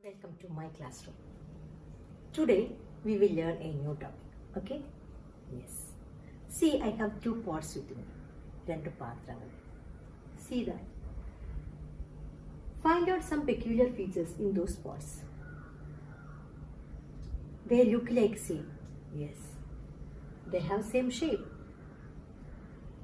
Welcome to my classroom. Today we will learn a new topic. Okay? Yes. See, I have two pots with me. Rendu paatrangal. See that. Find out some peculiar features in those pots. They look like same. Yes. They have same shape.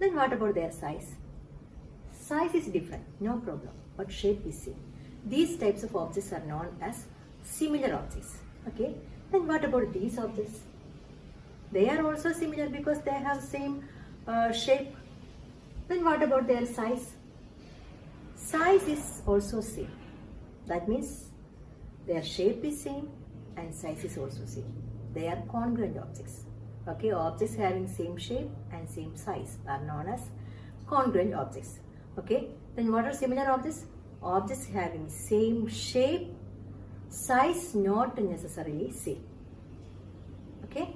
Then what about their size? Size is different, no problem, but shape is same. These types of objects are known as similar objects. Okay. Then what about these objects? They are also similar because they have same shape. Then what about their size? Size is also same. That means their shape is same and size is also same. They are congruent objects. Okay, objects having same shape and same size are known as congruent objects. Okay, then what are similar objects? Objects having same shape, size not necessarily same. Okay,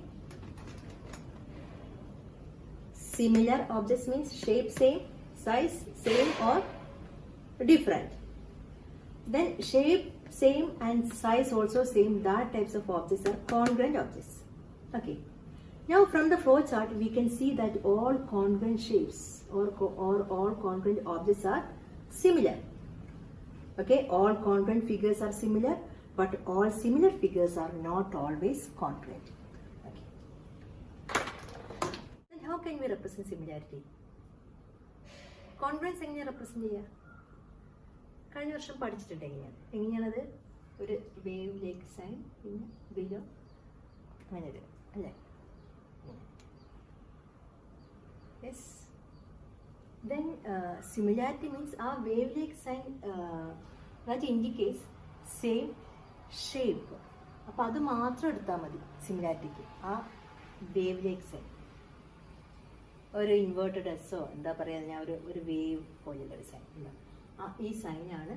similar objects means shape same, size same or different. Then shape same and size also same, that types of objects are congruent objects. Okay. Now from the flow chart we can see that all congruent shapes or all congruent objects are similar. Okay, all congruent figures are similar, but all similar figures are not always congruent. Okay. Then how can we represent similarity? Congruence എങ്ങനെ represent ചെയ്യുക? കഴിഞ്ഞ വർഷം പഠിച്ചിട്ടുണ്ട് എങ്ങനെയാണത്? ഒരു wave ലേക്ക് sign പിന്നെ below അങ്ങനെ ഒരു അല്ലേ? Yes. Then similarity means our wavelength sign that indicates same shape. അപ്പോൾ അത് മാത്രം എടുത്താൽ മതി സിമിലാരിറ്റിക്ക്. ആ വേവ്ലേക്ക് സൈൻ ഒരു ഇൻവേർട്ടഡ് എസ്സോ എന്താ പറയുക, ഞാൻ ഒരു വേവ് പോലെയുള്ള ഒരു സൈൻ ഈ സൈനാണ്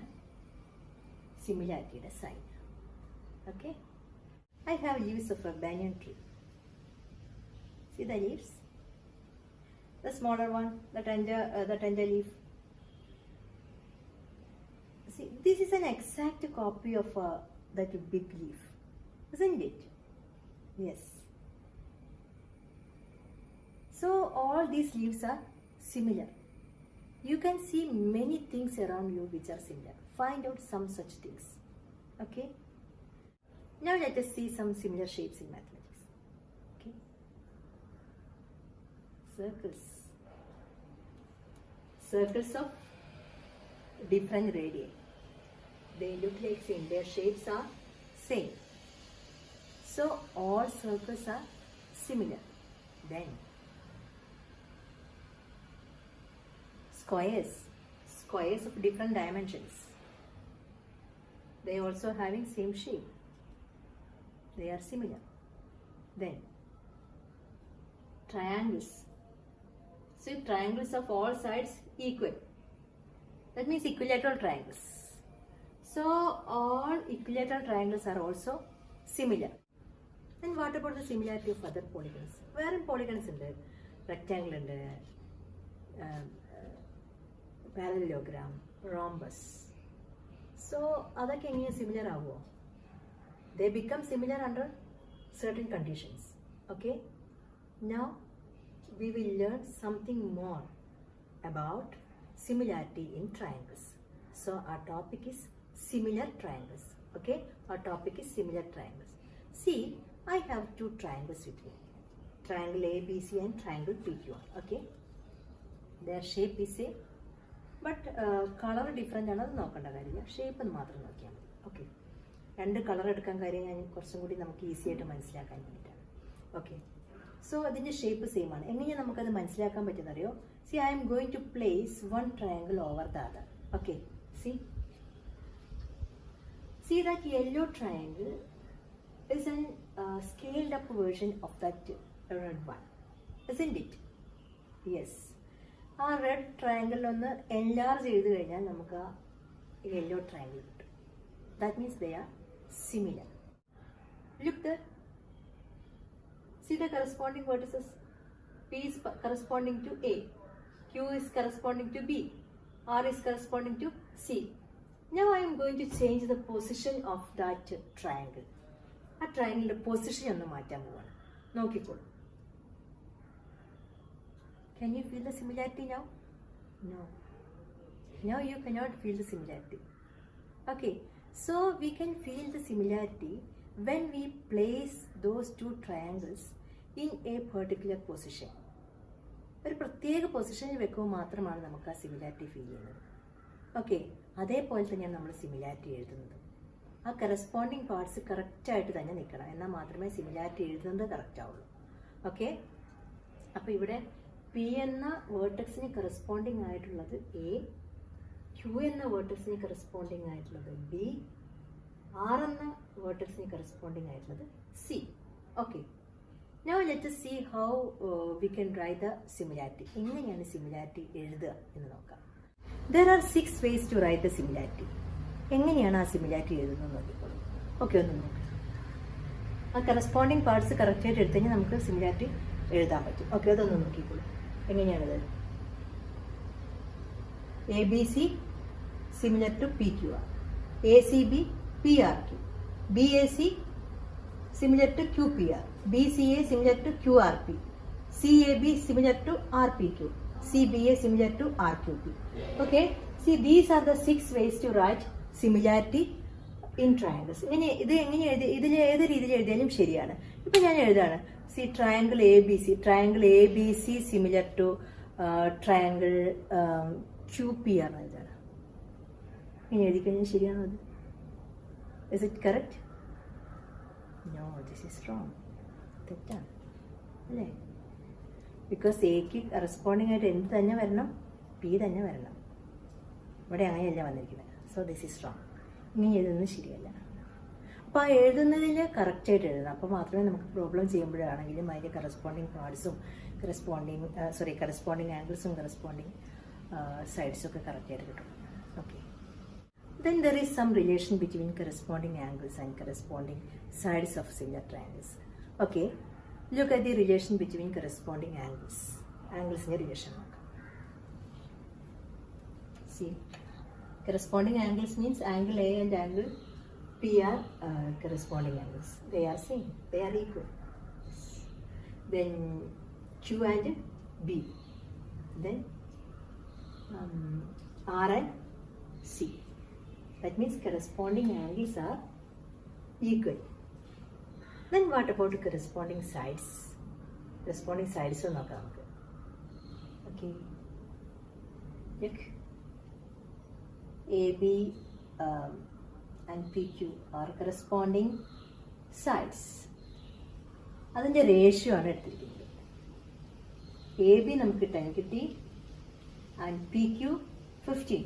സിമിലാരിറ്റിയുടെ sign. Okay, I have leaves of a banyan tree. See the leaves? The smaller one, the tender leaf. See, this is an exact copy of that big leaf, isn't it? Yes. So all these leaves are similar. You can see many things around you which are similar. Find out some such things. Okay. Now let us see some similar shapes in mathematics. Okay. Circles. Circles of different radii. They look like same. Their shapes are same. So all circles are similar. Then squares. Squares of different dimensions. They also having same shape. They are similar. Then triangles. So triangles of all sides equal. That means equilateral triangles. So all equilateral triangles are also similar. And what about the similarity of other polygons? Where in polygons ഉണ്ട്? Rectangle ഉണ്ട്, parallelogram, rhombus. So അതൊക്കെ എങ്ങനെ similar ആവുമോ? They become similar under certain conditions. Okay. Now we will learn something more about similarity in triangles. So our topic is similar triangles. Okay, our topic is similar triangles. See, I have two triangles with me. Triangle ABC and triangle PQR. Okay, their shape is same, but color different ആണ്. അത് നോക്കേണ്ട കാര്യമില്ല, shape എന്ന് മാത്രം നോക്കിയാൽ മതി. Okay, രണ്ട് colour എടുക്കാൻ കാര്യം ഞാൻ കുറച്ചും കൂടി നമുക്ക് ഈസി ആയിട്ട് മനസ്സിലാക്കാൻ വേണ്ടിയിട്ടാണ്. ഓക്കെ, സോ അതിൻ്റെ ഷേപ്പ് സെയിം ആണ്. എങ്ങനെയാണ് നമുക്കത് മനസ്സിലാക്കാൻ പറ്റുന്ന അറിയോ? See, I am going to place one triangle over the other. Okay, see that yellow triangle is an scaled up version of that red one, isn't it? Yes. ആ red triangle ഒന്ന് enlarge ചെയ്ത് കഴിഞ്ഞാൽ നമുക്ക് ആ yellow triangle കിട്ടും. That means they are similar. Look there. See the corresponding vertices. P is corresponding to A, Q is corresponding to B, R is corresponding to C. Now I am going to change the position of that triangle. ആ ട്രയാങ്കിളിൻ്റെ position ഒന്ന് മാറ്റാൻ പോവാണ്. നോക്കിക്കോളൂ. Can you feel the similarity now? No. Now you cannot feel the similarity. Okay. So we can feel the similarity when we place those two triangles in a particular position. ഒരു പ്രത്യേക പൊസിഷനിൽ വെക്കുമ്പോൾ മാത്രമാണ് നമുക്ക് ആ സിമിലാരിറ്റി ഫീൽ ചെയ്യുന്നത്. Okay, അതേപോലെ തന്നെയാണ് നമ്മൾ സിമിലാരിറ്റി എഴുതുന്നത്. ആ കറസ്പോണ്ടിങ് പാർട്സ് കറക്റ്റായിട്ട് തന്നെ നിൽക്കണം, എന്നാൽ മാത്രമേ സിമിലാരിറ്റി എഴുതുന്നത് കറക്റ്റ് ആവുള്ളൂ. ഓക്കെ, അപ്പോൾ ഇവിടെ പി എന്ന വേർട്ടെക്സിന് കറസ്പോണ്ടിങ് ആയിട്ടുള്ളത് എ, ക്യൂ എന്ന വേർട്ടെക്സിന് കറസ്പോണ്ടിങ് ആയിട്ടുള്ളത് ബി, ആർ എന്ന വേർട്ടെക്സിന് കറസ്പോണ്ടിങ് ആയിട്ടുള്ളത് C. Okay, now let us see how we can write the similarity. എങ്ങനെയാണ് സിമിലാരിറ്റി എഴുതുക എന്ന് നോക്കാം. There are 6 ways to write the similarity. എങ്ങനെയാണ് ആ സിമിലാരിറ്റി എഴുതുന്നത് നോക്കിക്കോളൂ. ഓക്കെ, ഒന്ന് നോക്കാം. ആ കറസ്പോണ്ടിങ് പാർട്സ് കറക്റ്റായിട്ട് എടുത്തു കഴിഞ്ഞാൽ നമുക്ക് സിമിലാരിറ്റി എഴുതാൻ പറ്റും. ഓക്കെ, അതൊന്ന് നോക്കിക്കോളൂ. എങ്ങനെയാണിത്? A B C similar to P Q R, A C B P R Q, B A C similar to QPR, BCA similar to QRP, CAB similar to RPQ, CBA similar to RQP. Okay, see these are the 6 ways to write similarity in triangles. ഇത് എങ്ങനെ എഴുതി, ഇതിൽ ഏത് രീതിയിൽ എഴുതിയാലും ശരിയാണ്. ഇപ്പം ഞാൻ എഴുതാണ് triangle A B C similar to triangle QPR എന്ന് എഴുതാണ്. ഇങ്ങനെ എഴുതി കഴിഞ്ഞാൽ ശരിയാണോ അത്? Is it correct? No, this is wrong. തെറ്റാണ് അല്ലേ? ബിക്കോസ് എക്ക് കറസ്പോണ്ടിങ് ആയിട്ട് എന്ത് തന്നെ വരണം? പി തന്നെ വരണം. ഇവിടെ അങ്ങനെയല്ല വന്നിരിക്കുന്നത്. So this is wrong. ഇങ്ങനെ എഴുതുന്നത് ശരിയല്ല. അപ്പോൾ ആ എഴുതുന്നതിൽ കറക്റ്റായിട്ട് എഴുതണം. അപ്പോൾ മാത്രമേ നമുക്ക് പ്രോബ്ലം ചെയ്യുമ്പോഴാണെങ്കിലും അതിൻ്റെ കറസ്പോണ്ടിങ് പാർട്സും കറസ്പോണ്ടിങ് ആംഗിൾസും കറസ്പോണ്ടിങ് സൈഡ്സും ഒക്കെ കറക്റ്റായിട്ട് കിട്ടും. Okay, then there is some relation between corresponding angles and corresponding sides of similar triangles. Okay, look at the relation between corresponding angles. Angles in relation. See, corresponding angles means angle A and angle P are corresponding angles. They are same. They are equal. Then Q and B. Then R and C. That means corresponding angles are equal. Then what about the corresponding sides? Corresponding sides are not നമുക്ക്. Okay. Look. AB and PQ are corresponding sides. അതിൻ്റെ ratio ആണ് എടുത്തിരിക്കുന്നത്. AB നമുക്ക് 10 കിട്ടി and PQ 15.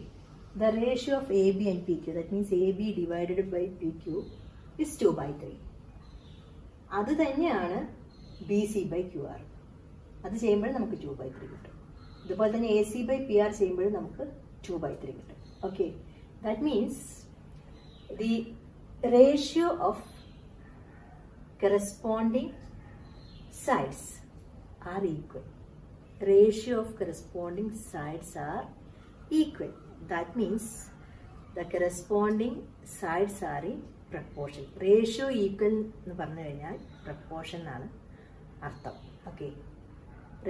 The ratio of AB and PQ, that means AB divided by PQ is 2/3. അത് തന്നെയാണ് BC by QR. അത് ചെയ്യുമ്പോൾ നമുക്ക് 2/3 കിട്ടും. ഇതുപോലെ തന്നെ AC by PR ചെയ്യുമ്പോൾ നമുക്ക് 2/3 കിട്ടും. Okay, that means the ratio of corresponding sides are equal. Ratio of corresponding sides are equal. That means the corresponding sides are in proportion. Ratio equal എന്ന് പറഞ്ഞു കഴിഞ്ഞാൽ പ്രപ്പോർഷൻ ആണ് അർത്ഥം. ഓക്കെ,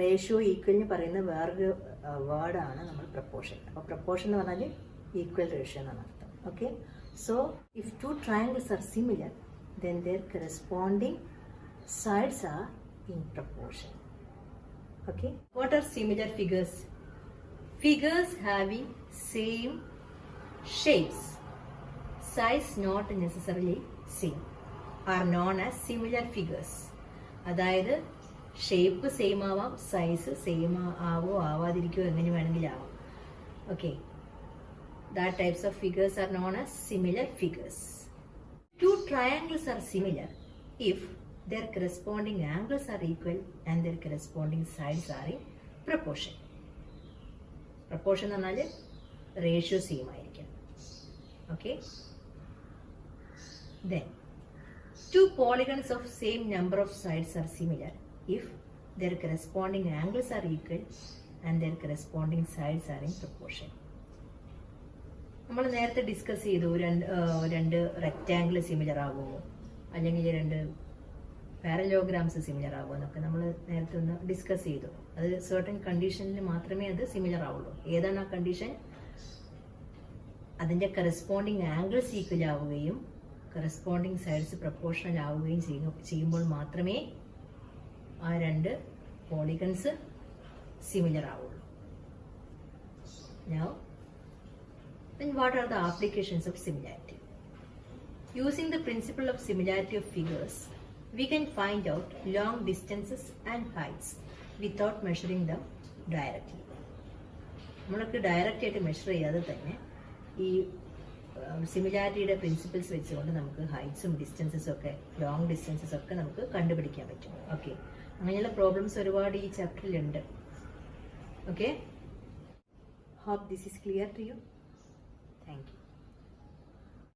റേഷ്യോ ഈക്വൽ എന്ന് പറയുന്ന വേറൊരു വേർഡാണ് നമ്മൾ പ്രപ്പോർഷൻ. അപ്പോൾ പ്രപ്പോർഷൻ എന്ന് പറഞ്ഞാൽ ഈക്വൽ റേഷ്യോ എന്നാണ് അർത്ഥം. Okay, so if to triangles are similar then their corresponding sides are in proportion. Okay, what are similar figures? Figures having same shapes, size not necessarily same, are known as similar figures. അതായത് shape same ആവാം, size same ആവോ ആവാതിരിക്കോ, എങ്ങനെ വേണമെങ്കിലും ആവാം. Okay, that types of figures are known as similar figures. Two triangles are similar if their corresponding angles are equal and their corresponding sides are in proportion. Proportion എന്ന് പറഞ്ഞാൽ ratio same ആയിരിക്കണം. Okay, then two polygons of same number of sides are similar if their corresponding angles are equal and their corresponding sides are in proportion. നമ്മൾ നേരത്തെ discuss ചെയ്തു രണ്ട് rectangle similar ആകുമോ അല്ലെങ്കിൽ രണ്ട് പാരലോഗ്രാംസ് സിമിലർ ആകുമോ എന്നൊക്കെ നമ്മൾ നേരത്തെ ഒന്ന് ഡിസ്കസ് ചെയ്തു. അത് സർട്ടൻ കണ്ടീഷനിൽ മാത്രമേ അത് സിമിലർ ആവുള്ളൂ. ഏതാണ് ആ കണ്ടീഷൻ? അതിന്റെ കറസ്പോണ്ടിങ് ആംഗിൾസ് ഈക്വൽ ആവുകയും കറസ്പോണ്ടിങ് സൈഡ്സ് പ്രപ്പോർഷണൽ ആവുകയും ചെയ്യുമ്പോൾ മാത്രമേ ആ രണ്ട് പോളിഗൺസ് സിമിലർ ആവുള്ളൂ. Now, then what are the applications of similarity? Using the principle of similarity of figures, we can find out long distances and heights without measuring them directly. നമ്മൾക്ക് direct ആയിട്ട് measure ചെയ്യാതെ തന്നെ ഈ സിമിലാരിറ്റിയുടെ principles വെച്ചുകൊണ്ട് നമുക്ക് ഹൈറ്റ്സും ഡിസ്റ്റൻസസും ഒക്കെ long distances ഒക്കെ നമുക്ക് കണ്ടുപിടിക്കാൻ പറ്റും. ഓക്കെ, അങ്ങനെയുള്ള പ്രോബ്ലംസ് ഒരുപാട് ഈ ചാപ്റ്ററിലുണ്ട്. Okay, hope this is clear to you.